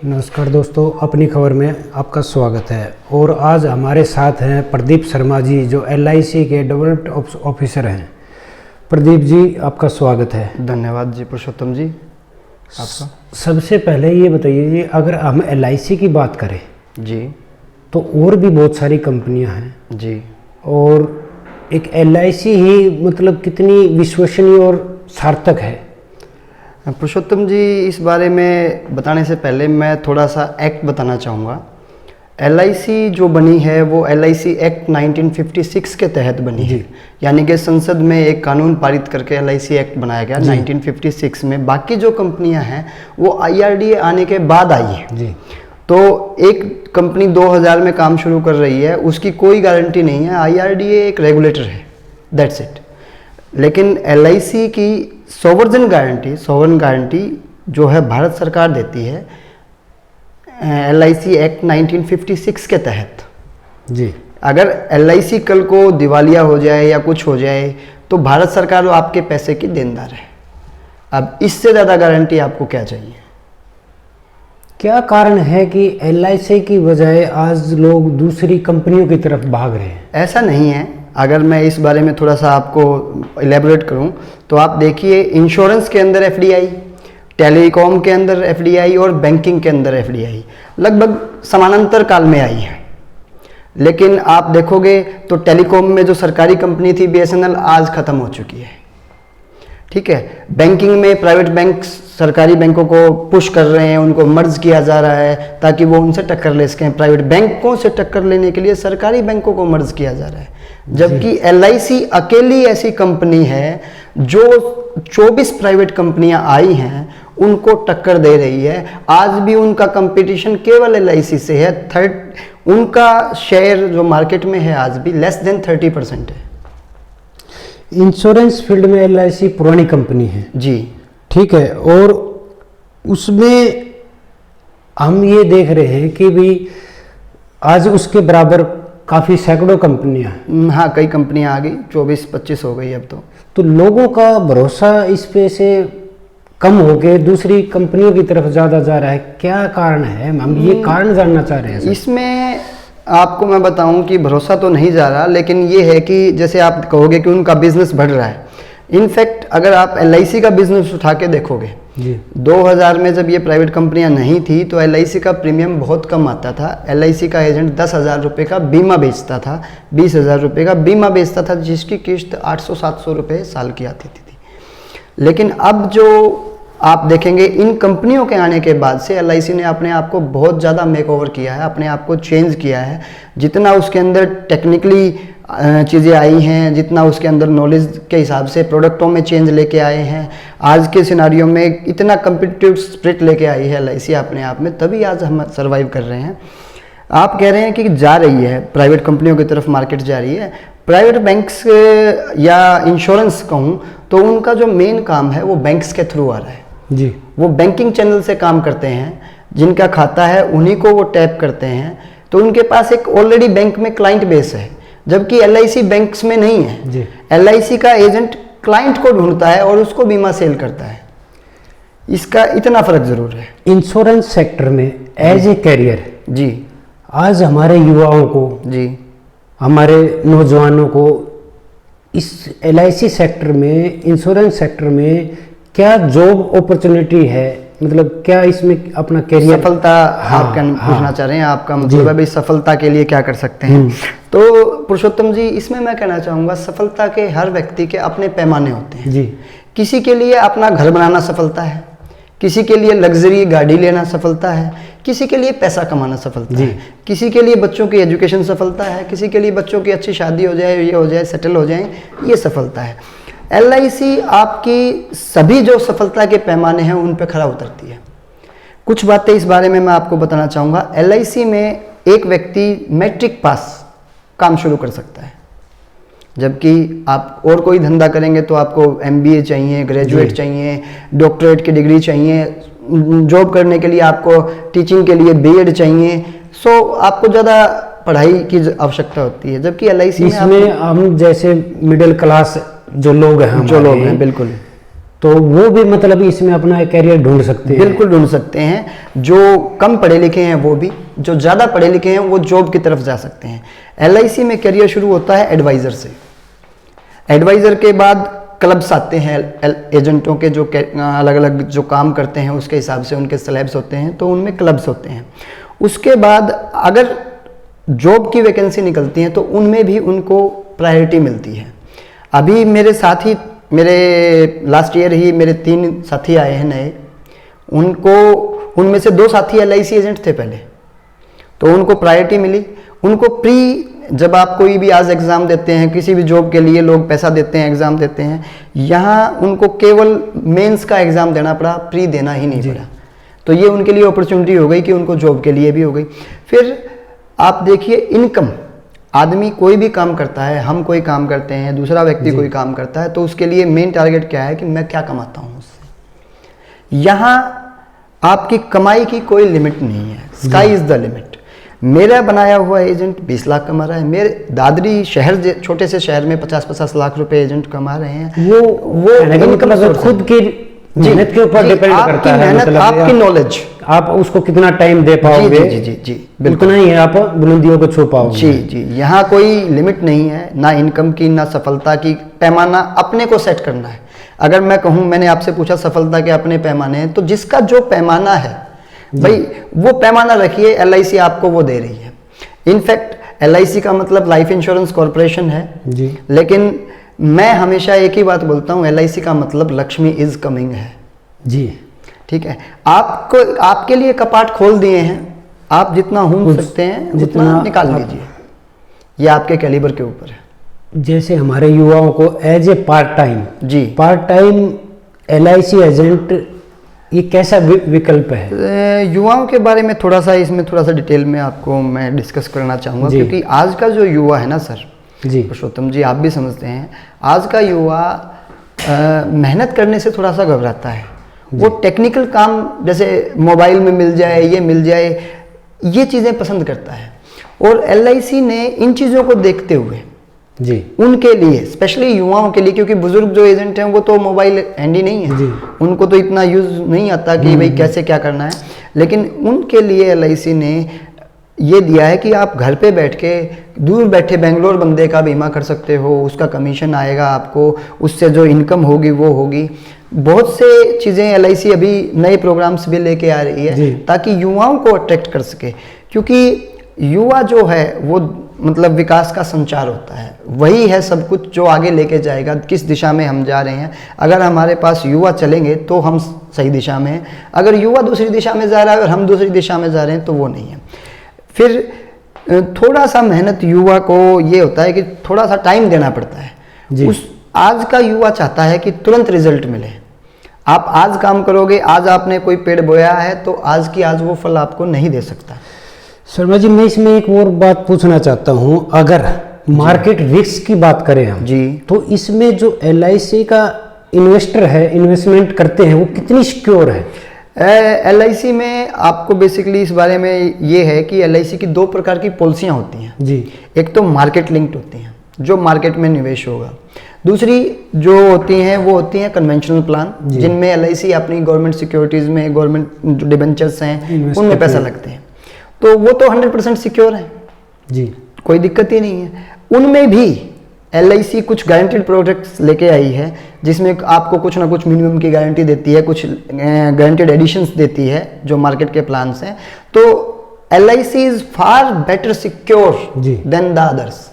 नमस्कार दोस्तों, अपनी खबर में आपका स्वागत है। और आज हमारे साथ हैं प्रदीप शर्मा जी, जो LIC के डेवलपमेंट ऑफिसर हैं। प्रदीप जी, आपका स्वागत है। धन्यवाद जी पुरुषोत्तम जी, आपका। सबसे पहले ये बताइए जी, अगर हम LIC की बात करें जी तो और भी बहुत सारी कंपनियां हैं जी, और एक LIC ही मतलब कितनी विश्वसनीय और सार्थक है। पुरुषोत्तम जी, इस बारे में बताने से पहले मैं थोड़ा सा एक्ट बताना चाहूँगा। LIC जो बनी है वो LIC एक्ट 1956 के तहत बनी है, यानी कि संसद में एक कानून पारित करके LIC एक्ट बनाया गया 1956 में। बाकी जो कंपनियां हैं वो IRDA आने के बाद आई है जी। तो एक कंपनी 2000 में काम शुरू कर रही है, उसकी कोई गारंटी नहीं है। IRDA एक रेगुलेटर है, दैट्स इट। लेकिन LIC की सॉवरेन गारंटी जो है भारत सरकार देती है LIC एक्ट 1956 के तहत। जी। अगर LIC कल को दिवालिया हो जाए या कुछ हो जाए तो भारत सरकार आपके पैसे की देनदार है। अब इससे ज़्यादा गारंटी आपको क्या चाहिए? क्या कारण है कि LIC की बजाय आज लोग दूसरी कंपनियों की तरफ भाग रहे हैं? ऐसा नहीं है। अगर मैं इस बारे में थोड़ा सा आपको इलेबोरेट करूं तो आप देखिए, इंश्योरेंस के अंदर FDI, टेलीकॉम के अंदर FDI और बैंकिंग के अंदर FDI लगभग समानांतर काल में आई है। लेकिन आप देखोगे तो टेलीकॉम में जो सरकारी कंपनी थी BSNL आज ख़त्म हो चुकी है, ठीक है। बैंकिंग में प्राइवेट बैंक सरकारी बैंकों को पुश कर रहे हैं, उनको मर्ज किया जा रहा है ताकि वो उनसे टक्कर ले सकें। प्राइवेट बैंकों से टक्कर लेने के लिए सरकारी बैंकों को मर्ज किया जा रहा है, जबकि LIC अकेली ऐसी कंपनी है जो 24 प्राइवेट कंपनियां आई हैं उनको टक्कर दे रही है। आज भी उनका कंपटीशन केवल LIC से है। उनका शेयर जो मार्केट में है आज भी लेस देन 30% है। इंश्योरेंस फील्ड में LIC पुरानी कंपनी है जी, ठीक है। और उसमें हम ये देख रहे हैं कि भी आज उसके बराबर काफ़ी सैकड़ों कंपनियां हैं। हाँ, कई कंपनियां आ गई, 24-25 हो गई अब तो लोगों का भरोसा इस पे से कम होके दूसरी कंपनियों की तरफ ज़्यादा जा रहा है। क्या कारण है? हम ये कारण जानना चाह रहे हैं सर। इसमें आपको मैं बताऊं कि भरोसा तो नहीं जा रहा, लेकिन ये है कि जैसे आप कहोगे कि उनका बिजनेस बढ़ रहा है। इनफैक्ट अगर आप LIC का बिजनेस उठा के देखोगे जी, 2000 में जब ये प्राइवेट कंपनियां नहीं थी तो LIC का प्रीमियम बहुत कम आता था। LIC का एजेंट 10,000 रुपये का बीमा बेचता था, 20,000 रुपये का बीमा बेचता था, जिसकी किस्त 800-700 रुपये साल की आती थी। लेकिन अब जो आप देखेंगे, इन कंपनियों के आने के बाद से LIC ने अपने आप को बहुत ज़्यादा मेकओवर किया है, अपने आप को चेंज किया है। जितना उसके अंदर टेक्निकली चीज़ें आई हैं, जितना उसके अंदर नॉलेज के हिसाब से प्रोडक्टों में चेंज लेके आए हैं, आज के सिनारियों में इतना कम्पिटिटिव स्पिरिट लेके आई है LIC अपने आप में, तभी आज हम सर्वाइव कर रहे हैं। आप कह रहे हैं कि जा रही है प्राइवेट कंपनियों की तरफ, मार्केट जा रही है। प्राइवेट बैंक्स या इंश्योरेंस कहूँ तो उनका जो मेन काम है वो बैंक्स के थ्रू आ रहा है जी। वो बैंकिंग चैनल से काम करते हैं, जिनका खाता है उन्हीं को वो टैप करते हैं। तो उनके पास एक ऑलरेडी बैंक में क्लाइंट बेस है, जबकि LIC बैंक्स में नहीं है जी। LIC का एजेंट क्लाइंट को ढूंढता है और उसको बीमा सेल करता है। इसका इतना फर्क जरूर है। इंश्योरेंस सेक्टर में एज ए कैरियर जी, आज हमारे युवाओं को, जी, हमारे नौजवानों को इस LIC सेक्टर में, इंश्योरेंस सेक्टर में क्या जॉब अपॉर्चुनिटी है? मतलब क्या इसमें अपना कैरियर सफलता आप क्या पूछना चाह रहे हैं? आपका मतलब है भाई सफलता के लिए क्या कर सकते हैं? तो पुरुषोत्तम जी, इसमें मैं कहना चाहूँगा, सफलता के हर व्यक्ति के अपने पैमाने होते हैं जी। किसी के लिए अपना घर बनाना सफलता है, किसी के लिए लग्जरी गाड़ी लेना सफलता है, किसी के लिए पैसा कमाना सफलता है, किसी के लिए बच्चों की एजुकेशन सफलता है, किसी के लिए बच्चों की अच्छी शादी हो जाए, ये हो जाए, सेटल हो जाए, ये सफलता है। LIC आपकी सभी जो सफलता के पैमाने हैं उन पे खरा उतरती है। कुछ बातें इस बारे में मैं आपको बताना चाहूँगा। LIC में एक व्यक्ति मैट्रिक पास काम शुरू कर सकता है, जबकि आप और कोई धंधा करेंगे तो आपको MBA चाहिए, ग्रेजुएट चाहिए, डॉक्टरेट की डिग्री चाहिए, जॉब करने के लिए आपको टीचिंग के लिए B.Ed चाहिए। सो आपको ज़्यादा पढ़ाई की आवश्यकता होती है, जबकि LIC इसमें हम जैसे मिडिल क्लास जो लोग हैं, बिल्कुल, तो वो भी मतलब इसमें अपना कैरियर ढूंढ सकते हैं। बिल्कुल ढूंढ सकते हैं। जो कम पढ़े लिखे हैं वो भी, जो ज़्यादा पढ़े लिखे हैं वो जॉब की तरफ जा सकते हैं। LIC में करियर शुरू होता है एडवाइज़र से। एडवाइज़र के बाद क्लब्स आते हैं, एजेंटों के जो अलग अलग जो काम करते हैं उसके हिसाब से उनके स्लैब्स होते हैं, तो उनमें क्लब्स होते हैं। उसके बाद अगर जॉब की वैकेंसी निकलती है तो उनमें भी उनको प्रायोरिटी मिलती है। अभी मेरे साथी, मेरे लास्ट ईयर ही मेरे 3 साथी आए हैं नए, उनमें से 2 साथी LIC एजेंट थे पहले, तो उनको प्रायोरिटी मिली। उनको जब आप कोई भी आज एग्ज़ाम देते हैं, किसी भी जॉब के लिए लोग पैसा देते हैं, एग्ज़ाम देते हैं, यहाँ उनको केवल मेंस का एग्ज़ाम देना पड़ा, प्री देना ही नहीं पड़ा। तो ये उनके लिए अपॉर्चुनिटी हो गई कि उनको जॉब के लिए भी हो गई। फिर आप देखिए इनकम, आदमी कोई भी काम करता है, हम कोई काम करते हैं, दूसरा व्यक्ति कोई काम करता है, तो उसके लिए मेन टारगेट क्या है कि मैं क्या कमाता हूँ उससे। यहाँ आपकी कमाई की कोई लिमिट नहीं है, स्काई इज़ द लिमिट। मेरा बनाया हुआ एजेंट 20 लाख कमा रहा है, मेरे दादरी शहर, छोटे से शहर में 50-50 लाख रुपए एजेंट कमा रहे हैं। वो इनकम मतलब खुद की मेहनत के ऊपर डिपेंड करता है, मतलब आपकी नॉलेज, आप उसको कितना टाइम दे पाओगे, जी बिल्कुल, उतना ही आप बुलंदियों को छू पाओगे। जी यहाँ कोई लिमिट नहीं है, ना इनकम की ना सफलता की। पैमाना अपने को सेट करना है। अगर मैं कहूँ, मैंने आपसे पूछा सफलता के अपने पैमाने हैं, तो जिसका जो पैमाना है भाई वो पैमाना रखिए, LIC आपको वो दे रही है। इनफैक्ट LIC का मतलब लाइफ इंश्योरेंस कॉरपोरेशन है जी, लेकिन मैं हमेशा एक ही बात बोलता हूँ, LIC का मतलब लक्ष्मी इज कमिंग है जी। ठीक है, आपको आपके लिए कपाट खोल दिए हैं, आप जितना घूम सकते हैं जितना निकाल लीजिए, ये आपके कैलिबर के ऊपर है। जैसे हमारे युवाओं को as a part time LIC agent ये कैसा विकल्प है? युवाओं के बारे में थोड़ा सा डिटेल में आपको मैं डिस्कस करना चाहूँगा, क्योंकि आज का जो युवा है ना सर जी, पुरुषोत्तम जी, आप भी समझते हैं, आज का युवा मेहनत करने से थोड़ा सा घबराता है। वो टेक्निकल काम जैसे मोबाइल में मिल जाए, ये मिल जाए, ये चीज़ें पसंद करता है। और LIC ने इन चीज़ों को देखते हुए जी, उनके लिए, स्पेशली युवाओं के लिए, क्योंकि बुजुर्ग जो एजेंट हैं वो तो मोबाइल हैंडी नहीं है, उनको तो इतना यूज़ नहीं आता कि भाई कैसे क्या करना है, लेकिन उनके लिए LIC ने ये दिया है कि आप घर पे बैठ के, दूर बैठे बेंगलोर बंदे का बीमा कर सकते हो, उसका कमीशन आएगा आपको, उससे जो इनकम होगी वो होगी। बहुत से चीज़ें LIC अभी नए प्रोग्राम्स भी लेके आ रही है ताकि युवाओं को अट्रैक्ट कर सके, क्योंकि युवा जो है वो मतलब विकास का संचार होता है, वही है सब कुछ जो आगे लेके जाएगा, किस दिशा में हम जा रहे हैं। अगर हमारे पास युवा चलेंगे तो हम सही दिशा में हैं, अगर युवा दूसरी दिशा में जा रहा है और हम दूसरी दिशा में जा रहे हैं तो वो नहीं है। फिर थोड़ा सा मेहनत युवा को ये होता है कि थोड़ा सा टाइम देना पड़ता है। आज का युवा चाहता है कि तुरंत रिजल्ट मिले। आप आज काम करोगे, आज आपने कोई पेड़ बोया है तो आज की आज वो फल आपको नहीं दे सकता। शर्मा जी, मैं इसमें एक और बात पूछना चाहता हूँ, अगर मार्केट रिस्क की बात करें हम जी, तो इसमें जो LIC का इन्वेस्टर है, इन्वेस्टमेंट करते हैं, वो कितनी सिक्योर है? LIC में आपको बेसिकली इस बारे में ये है कि LIC की 2 प्रकार की पॉलिसियाँ होती हैं जी। एक तो मार्केट लिंक्ड होती हैं, जो मार्केट में निवेश होगा। दूसरी जो होती हैं वो होती हैं कन्वेंशनल प्लान, जिनमें LIC अपनी गवर्नमेंट सिक्योरिटीज़ में, गवर्नमेंट जो डिबेंचर्स हैं उनमें पैसा लगते हैं, तो वो तो 100% सिक्योर है जी, कोई दिक्कत ही नहीं है। उनमें भी LIC कुछ गारंटीड प्रोडक्ट्स लेके आई है, जिसमें आपको कुछ ना कुछ मिनिमम की गारंटी देती है, कुछ गारंटीड एडिशंस देती है जो मार्केट के प्लान्स हैं। तो LIC is far better secure than the others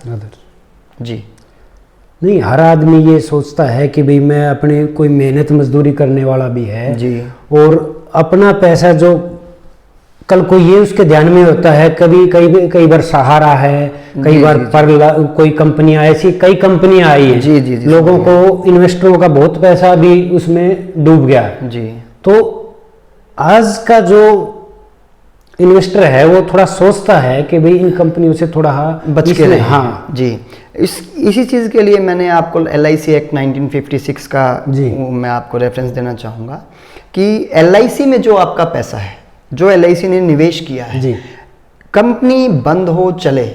जी। नहीं, हर आदमी ये सोचता है कि भाई मैं अपने, कोई मेहनत मजदूरी करने वाला भी है जी, और अपना पैसा जो कल को ये उसके ध्यान में होता है, कई बार सहारा है, कई बार कोई कंपनियां, ऐसी कई कंपनियां आई है जी, लोगों को, इन्वेस्टरों का बहुत पैसा भी उसमें डूब गया जी। तो आज का जो इन्वेस्टर है वो थोड़ा सोचता है कि भाई इन कंपनियों से थोड़ा बच के रहे। हाँ जी, इसी चीज़ के लिए मैंने आपको LIC एक्ट 1956 का मैं आपको रेफरेंस देना चाहूँगा कि LIC में जो आपका पैसा है, जो LIC ने निवेश किया है जी, कंपनी बंद हो चले,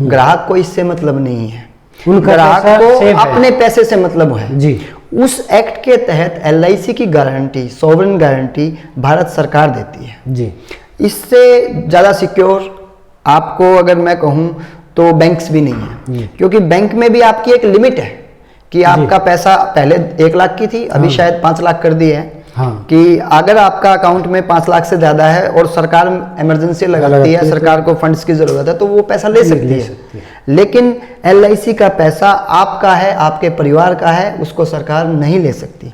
ग्राहक को इससे मतलब नहीं है, ग्राहक को अपने पैसे से मतलब है जी। उस एक्ट के तहत LIC की गारंटी, सॉवरेन गारंटी भारत सरकार देती है जी। इससे ज़्यादा सिक्योर आपको अगर मैं कहूँ तो बैंक्स भी नहीं है, क्योंकि बैंक में भी आपकी एक लिमिट है कि आपका पैसा पहले 1 लाख की थी, अभी शायद 5 लाख कर दी है। हाँ। कि अगर आपका अकाउंट में 5 लाख से ज़्यादा है और सरकार इमरजेंसी लगाती है, सरकार को फंड्स की ज़रूरत है, तो वो पैसा ले सकती है। लेकिन LIC का पैसा आपका है, आपके परिवार का है, उसको सरकार नहीं ले सकती।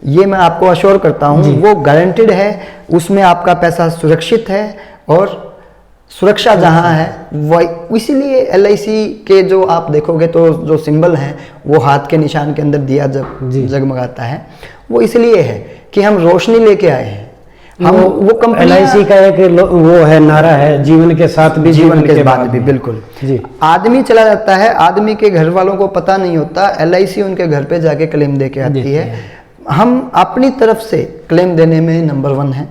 ये मैं आपको अश्योर करता हूँ, वो गारंटेड है, उसमें आपका पैसा सुरक्षित है और सुरक्षा जहाँ है वह, इसीलिए LIC के जो आप देखोगे तो जो सिंबल हैं वो हाथ के निशान के अंदर दिया जगमगाता है, वो इसलिए है कि हम रोशनी लेके आए हैं। हम वो कंपनी LIC का एक वो है, नारा है, जीवन के साथ भी जीवन के बाद भी। बिल्कुल जी। आदमी चला जाता है, आदमी के घर वालों को पता नहीं होता, LIC उनके घर पे जाके क्लेम दे के आती है। हम अपनी तरफ से क्लेम देने में नंबर 1 है।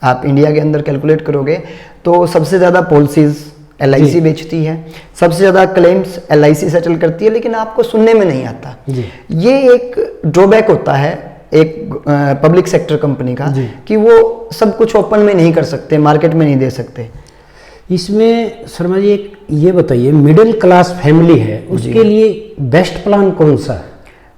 आप इंडिया के अंदर कैलकुलेट करोगे तो सबसे ज़्यादा पॉलिसीज LIC बेचती है, सबसे ज़्यादा क्लेम्स LIC सेटल करती है, लेकिन आपको सुनने में नहीं आता। ये एक ड्रॉबैक होता है एक पब्लिक सेक्टर कंपनी का कि वो सब कुछ ओपन में नहीं कर सकते, मार्केट में नहीं दे सकते। इसमें शर्मा जी एक ये बताइए, मिडिल क्लास फैमिली है उसके लिए बेस्ट प्लान कौन सा है?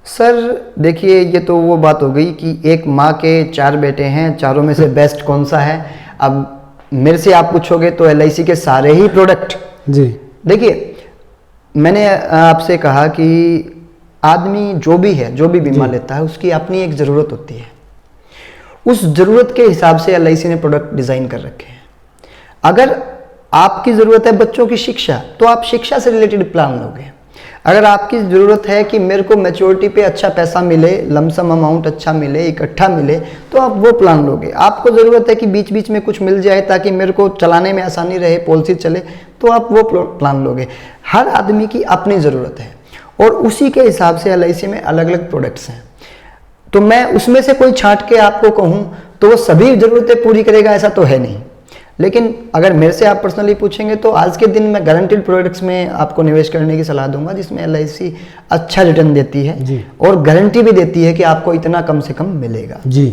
सर देखिए, ये तो वो बात हो गई कि एक माँ के 4 बेटे हैं, चारों में से बेस्ट कौन सा है। अब मेरे से आप पूछोगे तो LIC के सारे ही प्रोडक्ट जी। देखिए, मैंने आपसे कहा कि आदमी जो भी है, जो भी बीमा लेता है, उसकी अपनी एक ज़रूरत होती है। उस ज़रूरत के हिसाब से LIC ने प्रोडक्ट डिज़ाइन कर रखे हैं। अगर आपकी ज़रूरत है बच्चों की शिक्षा, तो आप शिक्षा से रिलेटेड प्लान लोगे। अगर आपकी ज़रूरत है कि मेरे को मैच्योरिटी पे अच्छा पैसा मिले, लमसम अमाउंट अच्छा मिले, इकट्ठा मिले, तो आप वो प्लान लोगे। आपको ज़रूरत है कि बीच बीच में कुछ मिल जाए ताकि मेरे को चलाने में आसानी रहे, पॉलिसी चले, तो आप वो प्लान लोगे। हर आदमी की अपनी ज़रूरत है और उसी के हिसाब से LIC में अलग अलग प्रोडक्ट्स हैं। तो मैं उसमें से कोई छांट के आपको कहूँ तो वो सभी ज़रूरतें पूरी करेगा, ऐसा तो है नहीं। लेकिन अगर मेरे से आप पर्सनली पूछेंगे तो आज के दिन मैं गारंटेड प्रोडक्ट्स में आपको निवेश करने की सलाह दूंगा, जिसमें LIC अच्छा रिटर्न देती है और गारंटी भी देती है कि आपको इतना कम से कम मिलेगा। जी।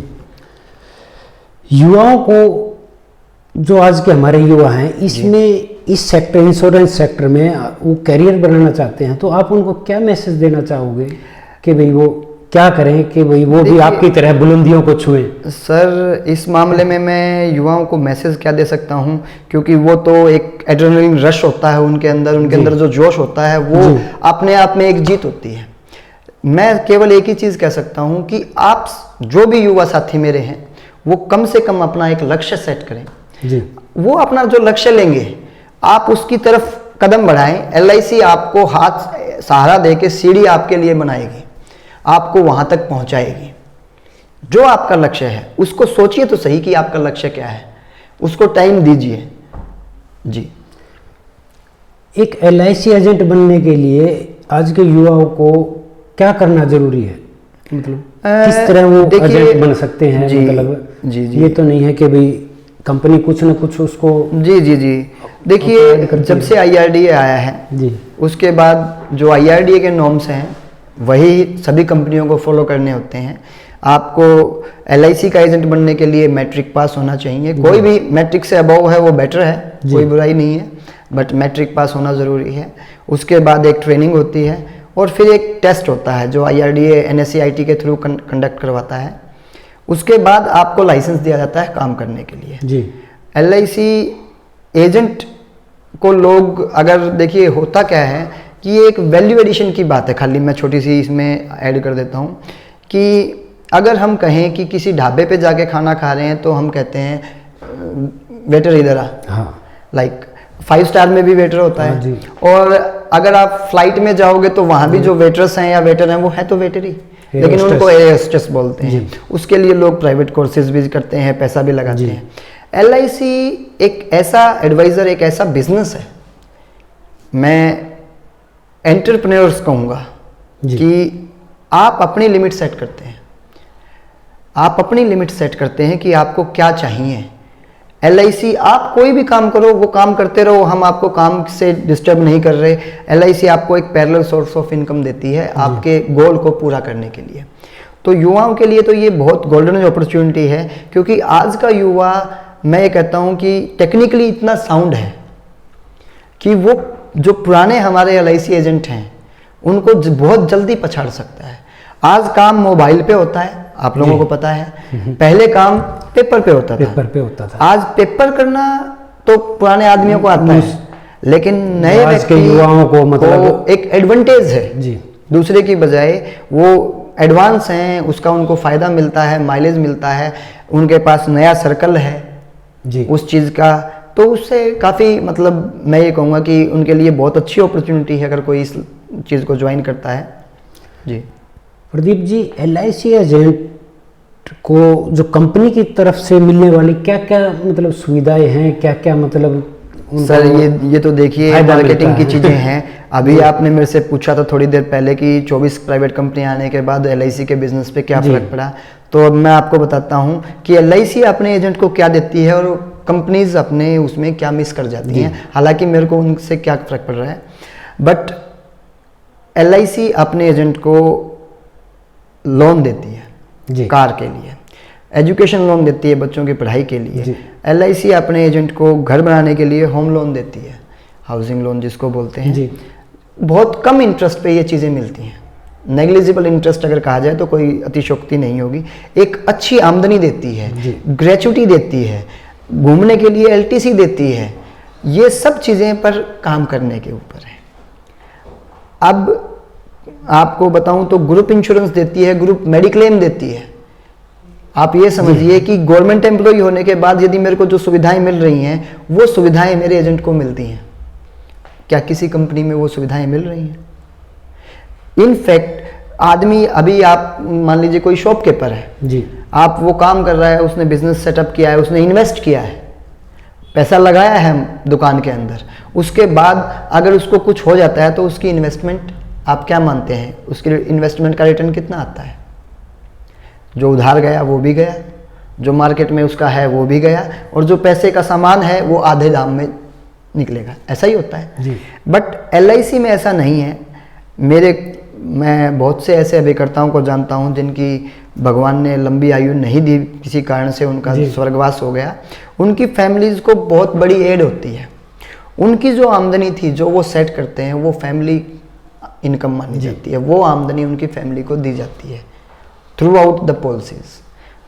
युवाओं को, जो आज के हमारे युवा हैं, इसमें इस सेक्टर, इंश्योरेंस सेक्टर में वो करियर बनाना चाहते हैं, तो आप उनको क्या मैसेज देना चाहोगे कि भाई वो क्या करें कि भाई वो भी आपकी तरह बुलंदियों को छुएं? सर इस मामले में मैं युवाओं को मैसेज क्या दे सकता हूं, क्योंकि वो तो एक एड्रेनलिन रश होता है उनके अंदर जो जोश होता है वो अपने आप में एक जीत होती है। मैं केवल एक ही चीज़ कह सकता हूं कि आप जो भी युवा साथी मेरे हैं वो कम से कम अपना एक लक्ष्य सेट करें जी। वो अपना जो लक्ष्य लेंगे आप उसकी तरफ कदम बढ़ाएं। LIC आपको हाथ सहारा दे के सीढ़ी आपके लिए बनाएगी, आपको वहां तक पहुंचाएगी। जो आपका लक्ष्य है उसको सोचिए तो सही कि आपका लक्ष्य क्या है, उसको टाइम दीजिए। जी। एक LIC एजेंट बनने के लिए आज के युवाओं को क्या करना जरूरी है, मतलब किस तरह वो एजेंट बन सकते हैं? मतलब जी। ये तो नहीं है कि भाई कंपनी कुछ ना कुछ उसको जी देखिए, जब से IRDA आया है जी, उसके बाद जो IRDA के नॉर्म्स हैं वही सभी कंपनियों को फॉलो करने होते हैं। आपको LIC का एजेंट बनने के लिए मैट्रिक पास होना चाहिए। कोई भी मैट्रिक से अबव है वो बेटर है, कोई बुराई नहीं है, बट मैट्रिक पास होना ज़रूरी है। उसके बाद एक ट्रेनिंग होती है और फिर एक टेस्ट होता है जो IRDA NSE-IT के थ्रू कंडक्ट करवाता है। उसके बाद आपको लाइसेंस दिया जाता है काम करने के लिए जी। LIC एजेंट को लोग, अगर देखिए होता क्या है कि ये एक वैल्यू एडिशन की बात है। खाली मैं छोटी सी इसमें ऐड कर देता हूँ कि अगर हम कहें कि किसी ढाबे पे जाके खाना खा रहे हैं तो हम कहते हैं वेटर इधर आ। हाँ। लाइक 5 स्टार में भी वेटर होता है जी। और अगर आप फ्लाइट में जाओगे तो वहाँ भी जो वेटर्स हैं या वेटर हैं वो है तो वेटर ही, लेकिन उनको एयर होस्टेस बोलते हैं। उसके लिए लोग प्राइवेट कोर्सेज भी करते हैं, पैसा भी लगाते हैं। LIC एक ऐसा एडवाइज़र, एक ऐसा बिजनेस है, मैं एंटरप्रेन्योर्स कहूँगा कि आप अपनी लिमिट सेट करते हैं। आप अपनी लिमिट सेट करते हैं कि आपको क्या चाहिए। LIC आप कोई भी काम करो, वो काम करते रहो, हम आपको काम से डिस्टर्ब नहीं कर रहे। LIC आपको एक पैरेलल सोर्स ऑफ इनकम देती है आपके गोल को पूरा करने के लिए। तो युवाओं के लिए तो ये बहुत गोल्डन अपॉर्चुनिटी है, क्योंकि आज का युवा, मैं ये कहता हूँ कि टेक्निकली इतना साउंड है कि वो जो पुराने हमारे LIC एजेंट हैं उनको बहुत जल्दी पछाड़ सकता है। आज काम मोबाइल पे होता है, आप लोगों को पता है। पहले काम पेपर पे होता था। आज पेपर करना तो पुराने आदमियों को आता है, लेकिन नए व्यक्ति युवाओं को मतलब एक एडवांटेज है जी, दूसरे की बजाय वो एडवांस हैं, उसका उनको फायदा मिलता है, माइलेज मिलता है, उनके पास नया सर्कल है जी उस चीज़ का। तो उससे काफ़ी मतलब मैं ये कहूँगा कि उनके लिए बहुत अच्छी अपॉर्चुनिटी है अगर कोई इस चीज़ को ज्वाइन करता है जी। प्रदीप जी, LIC एजेंट को जो कंपनी की तरफ से मिलने वाली क्या क्या मतलब सुविधाएं हैं, क्या क्या मतलब सर ये तो देखिए मार्केटिंग की चीज़ें हैं। अभी आपने मेरे से पूछा था थोड़ी देर पहले कि 24 प्राइवेट कंपनी आने के बाद LIC के बिजनेस पे क्या फर्क पड़ा, तो अब मैं आपको बताता हूँ कि LIC अपने एजेंट को क्या देती है और कंपनीज अपने उसमें क्या मिस कर जाती हैं। हालांकि मेरे को उनसे क्या फर्क पड़ रहा है, बट LIC अपने एजेंट को लोन देती है जी, कार के लिए, एजुकेशन लोन देती है बच्चों की पढ़ाई के लिए। LIC अपने एजेंट को घर बनाने के लिए होम लोन देती है, हाउसिंग लोन जिसको बोलते हैं जी। बहुत कम इंटरेस्ट पे ये चीज़ें मिलती हैं, नेग्लिजिबल इंटरेस्ट अगर कहा जाए तो कोई अतिशयोक्ति नहीं होगी। एक अच्छी आमदनी देती है, ग्रेचुटी देती है, घूमने के लिए LTC देती है। ये सब चीज़ें पर काम करने के ऊपर है। अब आपको बताऊं तो ग्रुप इंश्योरेंस देती है, ग्रुप मेडिक्लेम देती है। आप ये समझिए कि गवर्नमेंट एम्प्लॉय होने के बाद यदि मेरे को जो सुविधाएं मिल रही हैं वो सुविधाएं मेरे एजेंट को मिलती हैं। क्या किसी कंपनी में वो सुविधाएं मिल रही हैं? इनफैक्ट आदमी, अभी आप मान लीजिए कोई शॉपकीपर है जी, आप वो काम कर रहा है, उसने बिजनेस सेटअप किया है, उसने इन्वेस्ट किया है, पैसा लगाया है दुकान के अंदर, उसके बाद अगर उसको कुछ हो जाता है तो उसकी इन्वेस्टमेंट आप क्या मानते हैं, उसके इन्वेस्टमेंट का रिटर्न कितना आता है? जो उधार गया वो भी गया, जो मार्केट में उसका है वो भी गया, और जो पैसे का सामान है वो आधे दाम में निकलेगा। ऐसा ही होता है जी। बट LIC में ऐसा नहीं है। मैं बहुत से ऐसे अभिकर्ताओं को जानता हूं जिनकी भगवान ने लंबी आयु नहीं दी, किसी कारण से उनका स्वर्गवास हो गया। उनकी फैमिलीज को बहुत बड़ी एड होती है। उनकी जो आमदनी थी जो वो सेट करते हैं वो फैमिली इनकम मानी जाती है, वो आमदनी उनकी फैमिली को दी जाती है थ्रू आउट द पॉलिसीज।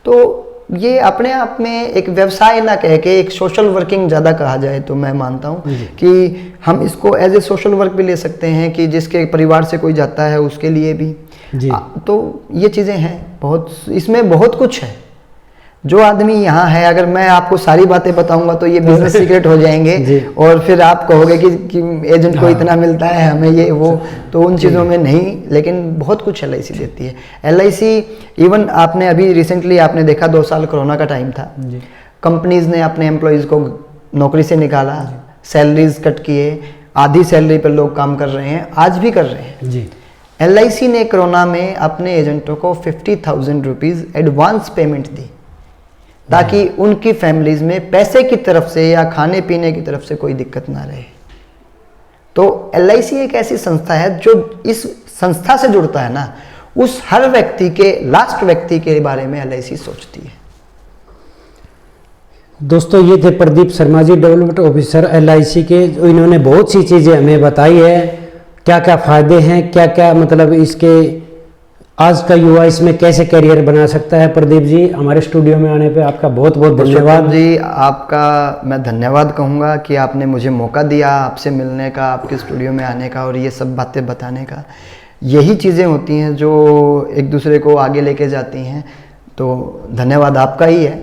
तो ये अपने आप में एक व्यवसाय ना कह के एक सोशल वर्किंग ज़्यादा कहा जाए तो मैं मानता हूँ कि हम इसको एज ए सोशल वर्क भी ले सकते हैं कि जिसके परिवार से कोई जाता है उसके लिए भी जी। तो ये चीज़ें हैं, बहुत इसमें बहुत कुछ है। जो आदमी यहाँ है, अगर मैं आपको सारी बातें बताऊंगा तो ये बिजनेस सीक्रेट हो जाएंगे और फिर आप कहोगे कि एजेंट को इतना मिलता है हमें ये वो, तो उन चीज़ों में नहीं। लेकिन बहुत कुछ LIC देती है। LIC इवन आपने अभी रिसेंटली आपने देखा 2 साल कोरोना का टाइम था, कंपनीज ने अपने एम्प्लॉयज़ को नौकरी से निकाला, सैलरीज कट किए, आधी सैलरी पर लोग काम कर रहे हैं, आज भी कर रहे हैं जी। LIC ने कोरोना में अपने एजेंटों को 50,000 रुपीज़ एडवांस पेमेंट दी ताकि उनकी फैमिलीज में पैसे की तरफ से या खाने पीने की तरफ से कोई दिक्कत ना रहे। तो LIC एक ऐसी संस्था है जो इस संस्था से जुड़ता है ना, उस हर व्यक्ति के, लास्ट व्यक्ति के बारे में LIC सोचती है। दोस्तों, ये थे Pradeep Sharma ji, development officer LIC के। इन्होंने बहुत सी चीज़ें हमें बताई है, क्या क्या फ़ायदे हैं, क्या क्या मतलब इसके आज का युवा इसमें कैसे करियर बना सकता है। प्रदीप जी, हमारे स्टूडियो में आने पे आपका बहुत बहुत धन्यवाद जी। आपका मैं धन्यवाद कहूँगा कि आपने मुझे मौका दिया आपसे मिलने का, आपके स्टूडियो में आने का और ये सब बातें बताने का। यही चीज़ें होती हैं जो एक दूसरे को आगे लेके जाती हैं। तो धन्यवाद आपका ही है।